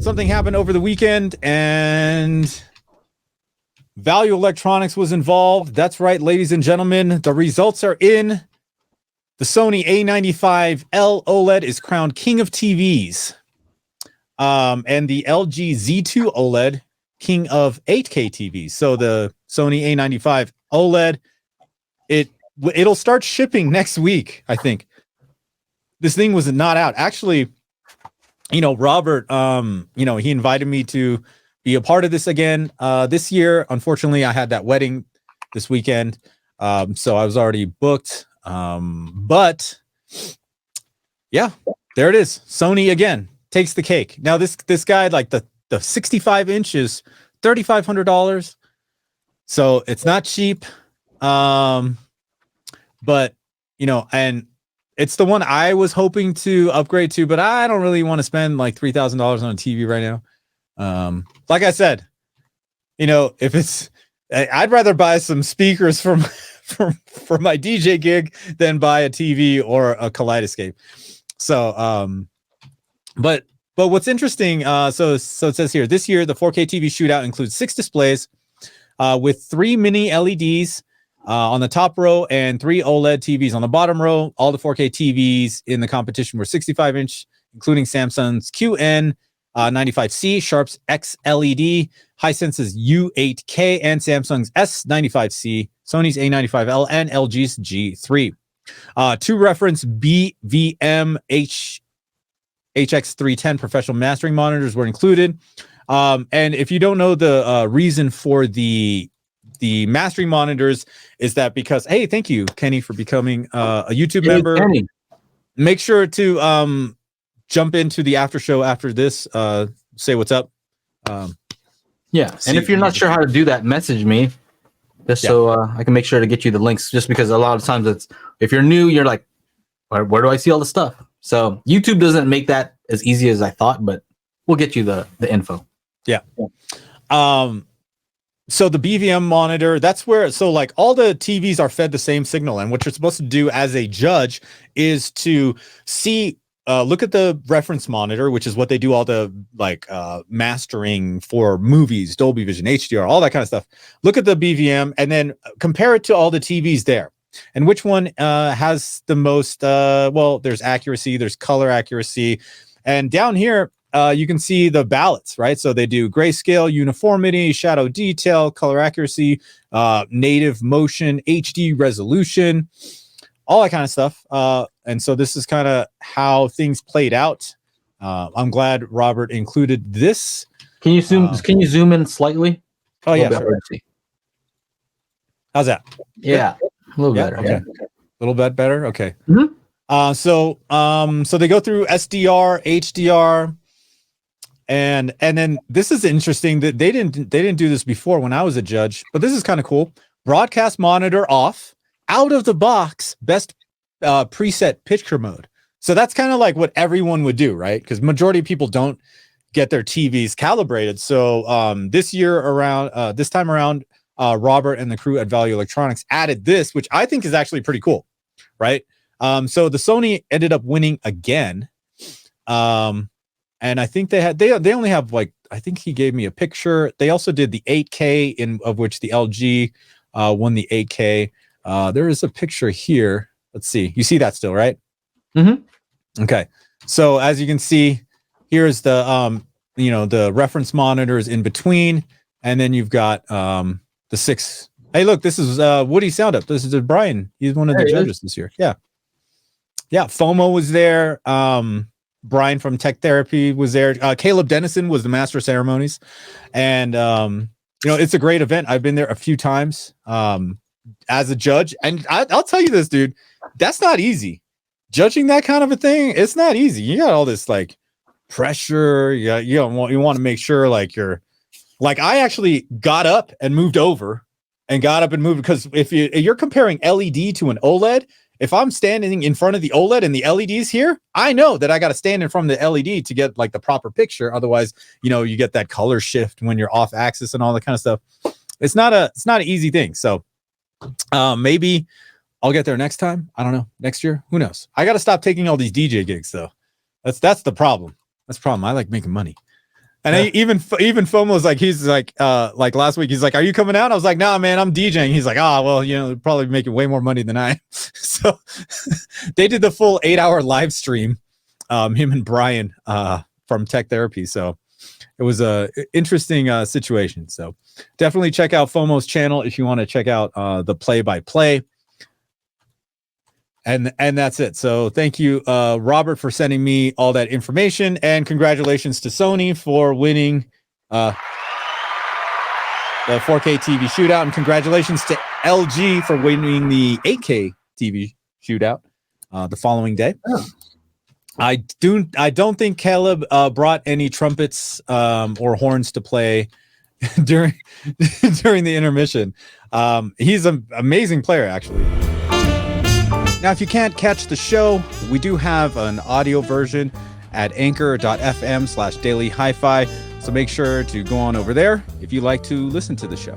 something happened over the weekend, and Value Electronics was involved. That's right, ladies and gentlemen. The results are in. The Sony A95L OLED is crowned king of TVs. And the LG Z2 OLED, king of 8K TVs. So the Sony A95 OLED, it'll start shipping next week, I think. This thing was not out. Actually, Robert, he invited me to be a part of this again this year. Unfortunately, I had that wedding this weekend, so I was already booked. But yeah, there it is. Sony again takes the cake. Now this guy, like the 65 inch is $3,500, so it's not cheap. But and it's the one I was hoping to upgrade to, but I don't really want to spend like $3,000 on a TV right now. Like I said, if it's, I'd rather buy some speakers for my DJ gig than buy a TV or a Kaleidoscape. So, but what's interesting, so it says here, this year, the 4K TV Shootout includes 6 displays, with 3 mini LEDs, on the top row and 3 OLED TVs on the bottom row. All the 4K TVs in the competition were 65 inch, including Samsung's QN95C, Sharp's XLED, Hisense's U8K, and Samsung's S95C, Sony's A95L, and LG's G3. 2 reference BVM HX310 professional mastering monitors were included. And if you don't know the reason for the mastering monitors, is that because, hey, thank you, Kenny, for becoming a YouTube member. Kenny. Make sure to jump into the after show after this. Say what's up. Yeah, and if you're not sure how to do that, message me just so I can make sure to get you the links. Just because a lot of times if you're new, you're like, where do I see all the stuff? So YouTube doesn't make that as easy as I thought, but we'll get you the info. Yeah. So the BVM monitor, that's where, so like all the TVs are fed the same signal, and what you're supposed to do as a judge is to see, look at the reference monitor, which is what they do all the mastering for movies, Dolby Vision, HDR, all that kind of stuff. Look at the BVM and then compare it to all the TVs there. And which one has the most, there's accuracy, there's color accuracy. And down here, you can see the ballots, right? So they do grayscale, uniformity, shadow detail, color accuracy, native motion, HD resolution, all that kind of stuff. And so this is kind of how things played out. I'm glad Robert included this. Can you zoom in slightly? Oh yeah, sure. How's that? Yeah, a little better. Okay. Yeah. A little bit better. Okay. Mm-hmm. So they go through SDR, HDR. And then this is interesting that they didn't do this before when I was a judge, but this is kind of cool. Broadcast monitor off, out of the box, best preset picture mode. So that's kind of like what everyone would do, right? Because majority of people don't get their TVs calibrated. So this time around, Robert and the crew at Value Electronics added this, which I think is actually pretty cool, right? So the Sony ended up winning again. And I think they only have I think he gave me a picture. They also did the 8K of which the LG won the 8K. There is a picture here. Let's see. You see that still, right? Mm-hmm. Okay. So as you can see, here's the the reference monitors in between, and then you've got the 6. Hey, look, this is Woody Soundup. This is Brian. He's one of the judges this year. Yeah. Yeah. FOMO was there. Brian from Tech Therapy was there. Caleb Dennison was the master of ceremonies, and it's a great event. I've been there a few times as a judge, and I'll tell you this, dude, that's not easy. Judging that kind of a thing, it's not easy. You got all this pressure. You want to make sure you're I actually got up and moved over, because if you're comparing LED to an OLED. If I'm standing in front of the OLED and the LEDs here, I know that I got to stand in front of the LED to get the proper picture. Otherwise, you get that color shift when you're off axis and all that kind of stuff. It's not an easy thing. So maybe I'll get there next time. I don't know. Next year, who knows? I got to stop taking all these DJ gigs though. That's the problem. That's the problem. I like making money. And even FOMO's like, he's like last week, he's like, "Are you coming out?" I was like, "Nah, man, I'm DJing." He's like, well, they're probably making way more money than I am." So they did the full 8-hour live stream, him and Brian from Tech Therapy. So it was a interesting situation. So definitely check out FOMO's channel if you want to check out the play-by-play. And that's it. So thank you, Robert, for sending me all that information, and congratulations to Sony for winning the 4K TV shootout, and congratulations to LG for winning the 8K TV shootout the following day. Oh. I don't think Caleb brought any trumpets or horns to play during the intermission. He's an amazing player, actually. Now, if you can't catch the show, we do have an audio version at anchor.fm/daily HiFi. So make sure to go on over there if you like to listen to the show.